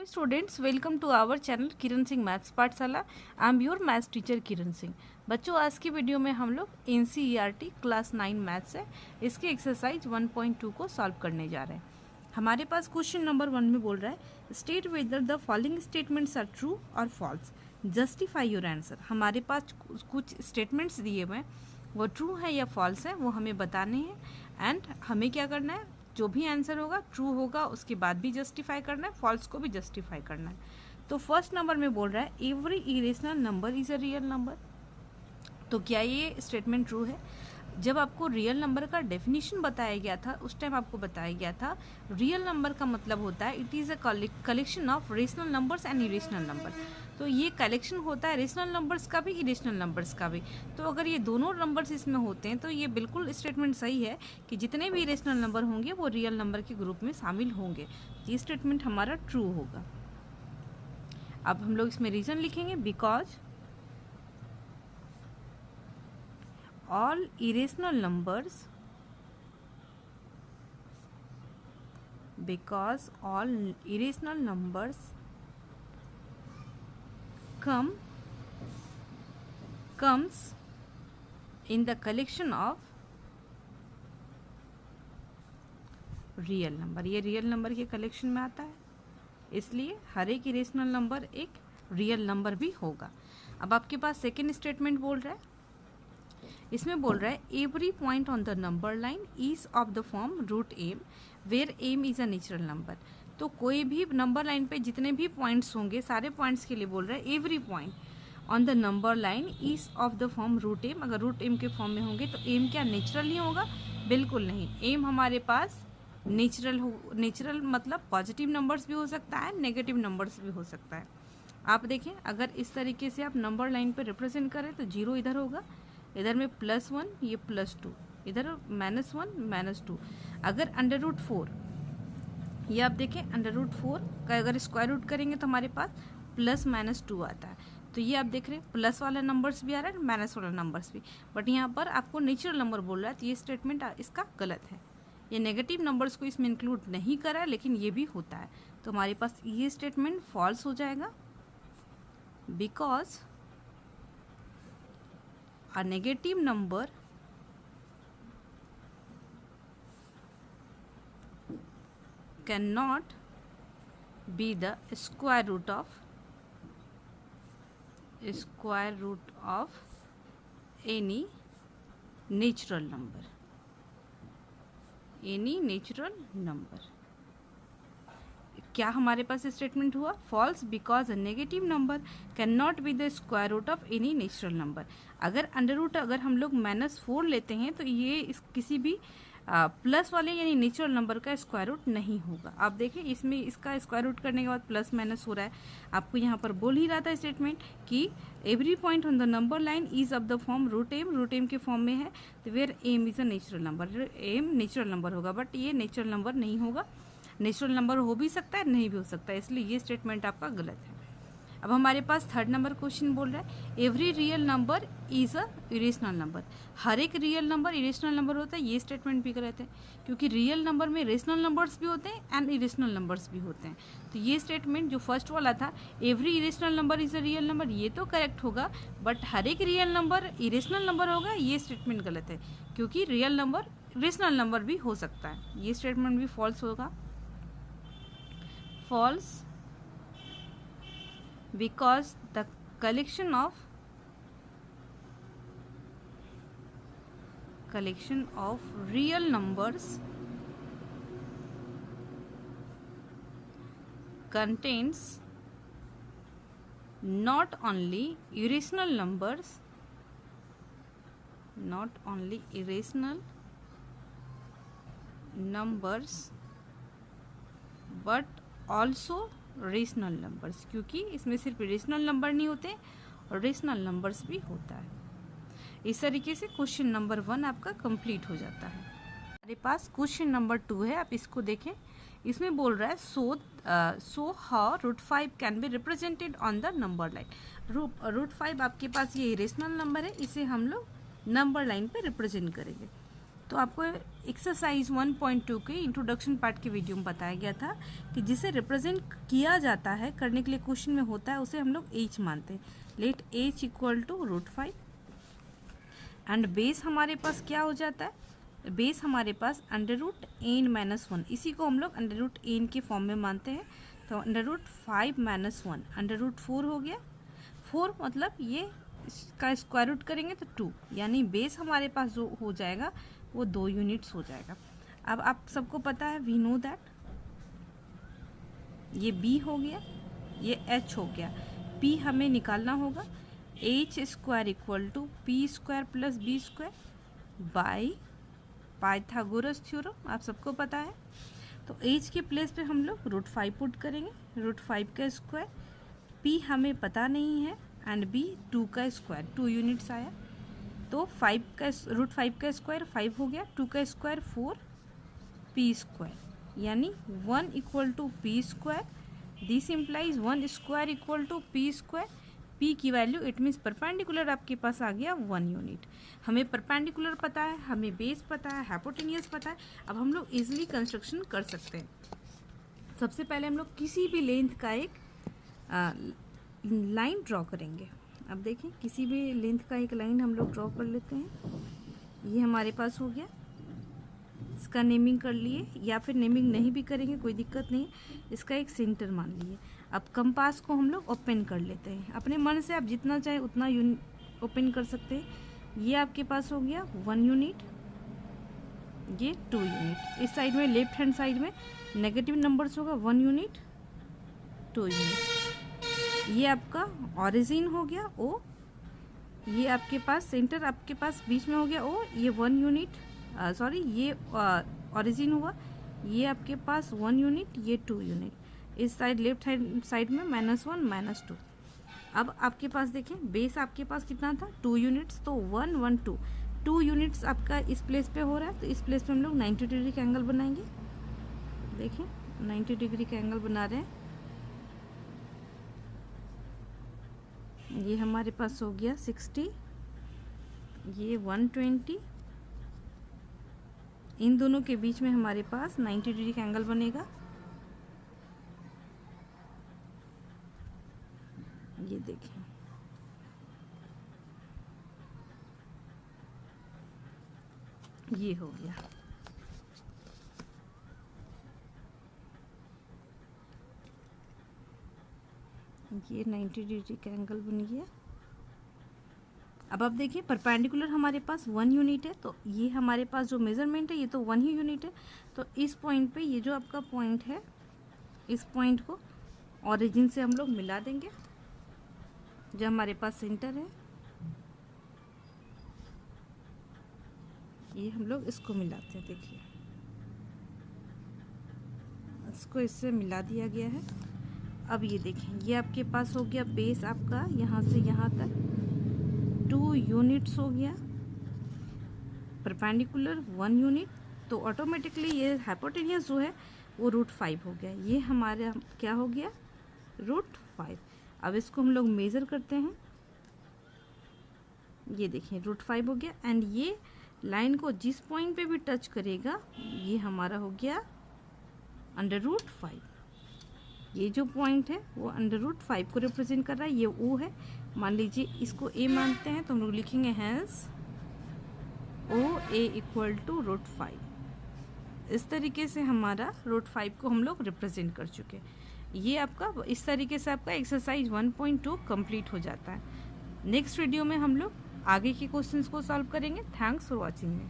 Hello students, welcome to our channel Kiran Singh maths पाठशाला। I am your maths teacher Kiran Singh. बच्चों, आज की वीडियो में हम लोग NCERT क्लास 9 मैथ्स है, इसके एक्सरसाइज 1.2 को सॉल्व करने जा रहे हैं। हमारे पास क्वेश्चन नंबर 1 में बोल रहा है state whether the following statements are true और फॉल्स, जस्टिफाई योर आंसर। हमारे पास कुछ स्टेटमेंट्स दिए हुए हैं, वो ट्रू है या फॉल्स है वो हमें बताने हैं एंड हमें क्या करना है, जो भी आंसर होगा ट्रू होगा उसके बाद भी जस्टिफाई करना है, फॉल्स को भी जस्टिफाई करना है। तो फर्स्ट नंबर में बोल रहा है every irrational number is a real number. तो क्या ये स्टेटमेंट ट्रू है? जब आपको रियल नंबर का डेफिनेशन बताया गया था उस टाइम आपको बताया गया था रियल नंबर का मतलब होता है it is a collection of rational numbers and irrational number. तो ये कलेक्शन होता है रेशनल नंबर्स का भी इरेशनल नंबर्स का भी। तो अगर ये दोनों नंबर्स इसमें होते हैं तो ये बिल्कुल स्टेटमेंट सही है कि जितने भी इरेशनल नंबर होंगे वो रियल नंबर के ग्रुप में शामिल होंगे। ये स्टेटमेंट हमारा ट्रू होगा। अब हम लोग इसमें रीज़न लिखेंगे because all irrational numbers because all irrational numbers comes in the collection of real number. ये रियल नंबर के कलेक्शन में आता है, इसलिए हर एक इरेशनल नंबर एक रियल नंबर भी होगा। अब आपके पास सेकेंड स्टेटमेंट बोल रहा है, इसमें बोल रहा है every point on the number line is of the form root m where m is a natural number. तो कोई भी नंबर लाइन पे जितने भी पॉइंट्स होंगे सारे पॉइंट्स के लिए बोल रहा है every point on the number line is of the form root m. अगर रूट एम के फॉर्म में होंगे तो एम क्या नेचुरल नहीं होगा? बिल्कुल नहीं। एम हमारे पास नेचुरल मतलब पॉजिटिव नंबर्स भी हो सकता है, नेगेटिव नंबर्स भी हो सकता है। आप देखें, अगर इस तरीके से आप नंबर लाइन पे रिप्रेजेंट करें तो जीरो इधर होगा, इधर में +1 ये +2, इधर -1 -2। अगर √4 ये आप देखें √4 का अगर स्क्वायर रूट करेंगे तो हमारे पास +-2 आता है। तो ये आप देख रहे हैं प्लस वाला नंबर्स भी आ रहा है माइनस वाला नंबर्स भी, बट यहाँ पर आपको नेचुरल नंबर बोल रहा है तो ये स्टेटमेंट इसका गलत है। ये नेगेटिव नंबर्स को इसमें इंक्लूड नहीं करा है लेकिन ये भी होता है, तो हमारे पास ये स्टेटमेंट फॉल्स हो जाएगा because a negative number cannot be the square root of any natural number, क्या हमारे पास स्टेटमेंट हुआ? False because a negative number can not be the square root of any natural number. अगर under root अगर हम लोग -4 लेते हैं तो ये किसी भी प्लस वाले यानी नेचुरल नंबर का स्क्वायर रूट नहीं होगा। आप देखें इसमें इसका स्क्वायर रूट करने के बाद प्लस माइनस हो रहा है। आपको यहाँ पर बोल ही रहा था स्टेटमेंट कि every point on the number line is of the form root m के फॉर्म में है, तो where m is a natural number. M natural number होगा बट ये नेचुरल नंबर नहीं होगा। नेचुरल नंबर हो भी सकता है नहीं भी हो सकता है, इसलिए ये स्टेटमेंट आपका गलत है। अब हमारे पास थर्ड नंबर क्वेश्चन बोल रहा है every real number is a irrational number. हर एक रियल नंबर इरेशनल नंबर होता है, ये स्टेटमेंट भी गलत है क्योंकि रियल नंबर में रेशनल नंबर्स भी होते हैं एंड इरेशनल नंबर्स भी होते हैं। तो ये स्टेटमेंट जो फर्स्ट वाला था every irrational number is a real number, ये तो करेक्ट होगा, बट हर एक रियल नंबर इरेशनल नंबर होगा, ये स्टेटमेंट गलत है क्योंकि रियल नंबर रेशनल नंबर भी हो सकता है। ये स्टेटमेंट भी फॉल्स होगा। False because the collection of real numbers contains not only irrational numbers but also rational numbers, क्योंकि इसमें सिर्फ रेशनल नंबर नहीं होते और रेशनल नंबर्स भी होता है। इस तरीके से क्वेश्चन नंबर 1 आपका कंप्लीट हो जाता है। हमारे पास क्वेश्चन नंबर 2 है, आप इसको देखें। इसमें बोल रहा है so how √5 can be represented on the number line. √5 आपके पास ये रेशनल नंबर है, इसे हम लोग नंबर लाइन पे रिप्रेजेंट करेंगे। तो आपको एक्सरसाइज 1.2 के इंट्रोडक्शन पार्ट के वीडियो में बताया गया था कि जिसे रिप्रेजेंट किया जाता है करने के लिए क्वेश्चन में होता है उसे हम लोग h मानते हैं। Let h equal to √5 and base हमारे पास क्या हो जाता है, बेस हमारे पास √n-1, इसी को हम लोग √n के फॉर्म में मानते हैं। तो √5-1 √4 हो गया। 4 मतलब ये इसका स्क्वायर रूट करेंगे तो 2, यानी बेस हमारे पास जो हो जाएगा वो 2 यूनिट्स हो जाएगा। अब आप सबको पता है, वी नो दैट ये b हो गया, ये h हो गया, p हमें निकालना होगा। h² equal to p² plus b² by Pythagoras theorem, आप सबको पता है। तो h के प्लेस पे हम लोग √5 पुट करेंगे, √5 का स्क्वायर, p हमें पता नहीं है एंड b 2 का स्क्वायर, 2 यूनिट्स आया। तो 5 का √5 का स्क्वायर 5 हो गया, 2 का स्क्वायर 4, p², यानी 1 equal to p²। This implies 1 square equal to p²। p की वैल्यू इट मीन्स परपेंडिकुलर आपके पास आ गया 1 यूनिट। हमें परपेंडिकुलर पता है, हमें बेस पता है, हाइपोटेनियस पता है। अब हम लोग इजीली कंस्ट्रक्शन कर सकते हैं। सबसे पहले हम लोग किसी भी लेंथ का एक लाइन ड्रॉ करेंगे। अब देखें, किसी भी लेंथ का एक लाइन हम लोग ड्रॉ कर लेते हैं। ये हमारे पास हो गया, इसका नेमिंग कर लिए, या फिर नेमिंग नहीं भी करेंगे कोई दिक्कत नहीं, इसका एक सेंटर मान लिए। अब कंपास को हम लोग ओपन कर लेते हैं, अपने मन से आप जितना चाहे उतना ओपन कर सकते हैं। ये आपके पास हो गया 1 यूनिट, ये 2 यूनिट। इस साइड में लेफ्ट हैंड साइड में नेगेटिव नंबर्स होगा, 1 यूनिट 2 यूनिट। ये आपका ऑरिजिन हो गया O, ये आपके पास सेंटर आपके पास बीच में हो गया O, ये 1 यूनिट, सॉरी ये ऑरिजिन हुआ, ये आपके पास 1 यूनिट, ये 2 यूनिट। इस साइड लेफ्ट हैंड साइड में -1 -2। अब आपके पास देखें, बेस आपके पास कितना था 2 यूनिट्स, तो 1 1 2 2 यूनिट्स आपका इस प्लेस पे हो रहा है। तो इस प्लेस पे हम लोग 90 डिग्री का एंगल बनाएंगे। देखें 90 डिग्री का एंगल बना रहे हैं। ये हमारे पास हो गया 60, ये 120, इन दोनों के बीच में हमारे पास 90 डिग्री का एंगल बनेगा। ये देखें, ये हो गया। ये 90 डिग्री का एंगल बन गया। अब आप देखिए, परपेंडिकुलर हमारे पास 1 यूनिट है, तो ये हमारे पास जो मेजरमेंट है ये तो 1 ही यूनिट है। तो इस पॉइंट पे ये जो आपका पॉइंट है, इस पॉइंट को ऑरिजिन से हम लोग मिला देंगे, जो हमारे पास सेंटर है। ये हम लोग इसको मिलाते हैं, देखिए इसको इससे मिला दिया गया है। अब ये देखें, ये आपके पास हो गया बेस आपका यहाँ से यहाँ तक 2 यूनिट्स हो गया, परपेंडिकुलर 1 यूनिट। तो ऑटोमेटिकली ये हाइपोटेनियस जो है वो √5 हो गया। ये हमारा क्या हो गया, √5। अब इसको हम लोग मेज़र करते हैं। ये देखिए √5 हो गया, एंड ये लाइन को जिस पॉइंट पे भी टच करेगा ये हमारा हो गया √5। ये जो पॉइंट है वो √5 को रिप्रेजेंट कर रहा है, ये O है। मान लीजिए इसको A मानते हैं, तो हम लोग लिखेंगे हैंस OA इक्वल टू √5। इस तरीके से हमारा √5 को हम लोग रिप्रेजेंट कर चुके हैं। ये आपका इस तरीके से आपका एक्सरसाइज 1.2 कंप्लीट हो जाता है। नेक्स्ट वीडियो में हम लोग आगे के क्वेश्चंस को सॉल्व करेंगे। Thanks for watching.